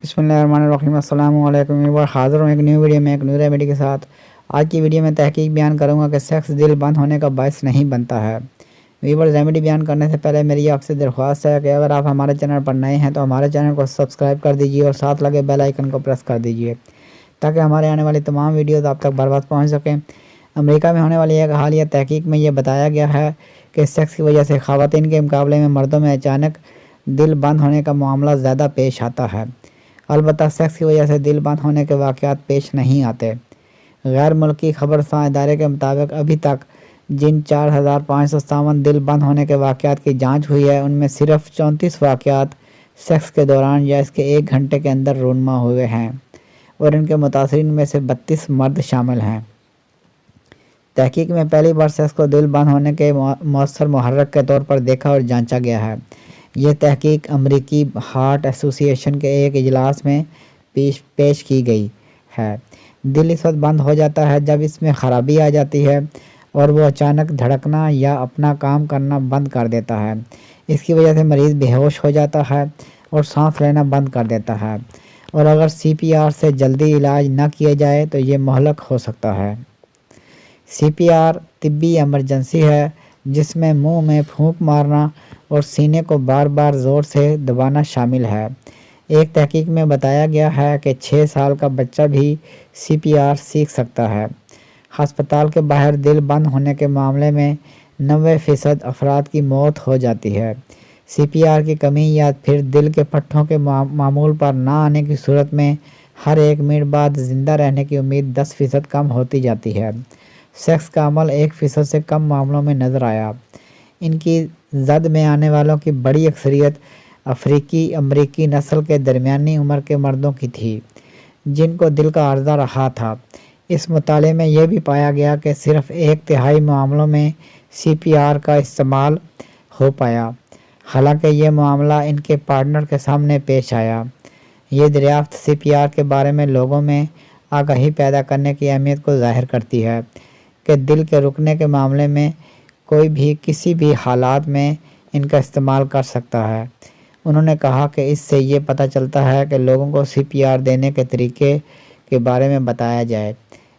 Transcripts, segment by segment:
बिस्मिल्लाहिर्रहमानिर्रहीम। अस्सलाम वालेकुम। एक बार हाज़िर हूँ एक न्यू वीडियो में, एक न्यू रेमेडी के साथ। आज की वीडियो में तहकीक बयान करूँगा कि सेक्स दिल बंद होने का बायस नहीं बनता है। वीवर रेमेडी बयान करने से पहले मेरी आपसे दरख्वास्त है कि अगर आप हमारे चैनल पर नए हैं तो हमारे चैनल को सब्सक्राइब कर दीजिए और साथ लगे बेल आइकन को प्रेस कर दीजिए ताकि हमारे आने वाली तमाम वीडियोज़ आप तक बर वक्त पहुँच सकें। अमेरिका में होने वाली एक हालिया तहकीक में ये बताया गया है कि सेक्स की वजह से ख़वातीन के मुकाबले में मर्दों में अचानक दिल बंद होने का मामला ज़्यादा पेश आता है। अलबत्ता सेक्स की वजह से दिल बंद होने के वाक़यात पेश नहीं आते। गैर मुल्की खबरसां इदारे के मुताबिक अभी तक जिन 4557 दिल बंद होने के वाक़यात की जांच हुई है उनमें सिर्फ 34 वाक़यात सेक्स के दौरान या इसके 1 घंटे के अंदर रूनमा हुए हैं और इनके मुतासरीन में से 32 मर्द शामिल हैं। तहकीक में पहली बार सेक्स को दिल बंद होने के मौसर मुहर्रक के तौर पर देखा और जांचा गया है। यह तहकीक अमरीकी हार्ट एसोसिएशन के एक इजलास में पेश की गई है। दिल इस वक्त बंद हो जाता है जब इसमें ख़राबी आ जाती है और वो अचानक धड़कना या अपना काम करना बंद कर देता है। इसकी वजह से मरीज़ बेहोश हो जाता है और सांस लेना बंद कर देता है और अगर CPR से जल्दी इलाज न किया जाए तो ये मुहलक हो सकता है। CPR तिब्बी इमरजेंसी है जिसमें मुंह में फूंक मारना और सीने को बार बार ज़ोर से दबाना शामिल है। एक तहकीक में बताया गया है कि 6 साल का बच्चा भी CPR सीख सकता है। हस्पताल के बाहर दिल बंद होने के मामले में 90% अफराद की मौत हो जाती है। CPR की कमी या फिर दिल के पट्टों के मामूल पर ना आने की सूरत में हर 1 मिनट बाद ज़िंदा रहने की उम्मीद 10% कम होती जाती है। सेक्स का अमल 1% से कम मामलों में नज़र आया। इनकी जद में आने वालों की बड़ी अक्सरियत अफ्रीकी अमरीकी नस्ल के दरमियानी उम्र के मर्दों की थी जिनको दिल का अर्जा रहा था। इस मुताले में यह भी पाया गया कि सिर्फ 1/3 मामलों में CPR का इस्तेमाल हो पाया, हालांकि यह मामला इनके पार्टनर के सामने पेश आया। ये दरियाफ्त CPR के बारे में लोगों में आगाही पैदा करने की अहमियत को ज़ाहिर करती है कि दिल के रुकने के मामले में कोई भी किसी भी हालात में इनका इस्तेमाल कर सकता है। उन्होंने कहा कि इससे ये पता चलता है कि लोगों को CPR देने के तरीके के बारे में बताया जाए।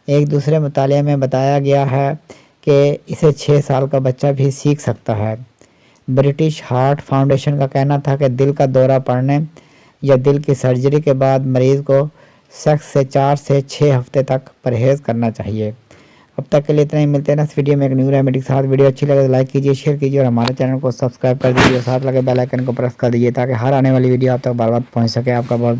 एक दूसरे मुताले में बताया गया है कि इसे 6 साल का बच्चा भी सीख सकता है। ब्रिटिश हार्ट फाउंडेशन का कहना था कि दिल का दौरा पड़ने या दिल की सर्जरी के बाद मरीज़ को सेक्स से 4 से 6 हफ्ते तक परहेज़ करना चाहिए। अब तक के लिए इतना ही। मिलते हैं नेक्स्ट वीडियो में एक न्यू रेमेडी के साथ। वीडियो अच्छी लगे तो लाइक कीजिए, शेयर कीजिए और हमारे चैनल को सब्सक्राइब कर दीजिए और साथ लगे बेल आइकन को प्रेस कर दीजिए ताकि हर आने वाली वीडियो आप तक बार बार पहुंच सके। आपका बहुत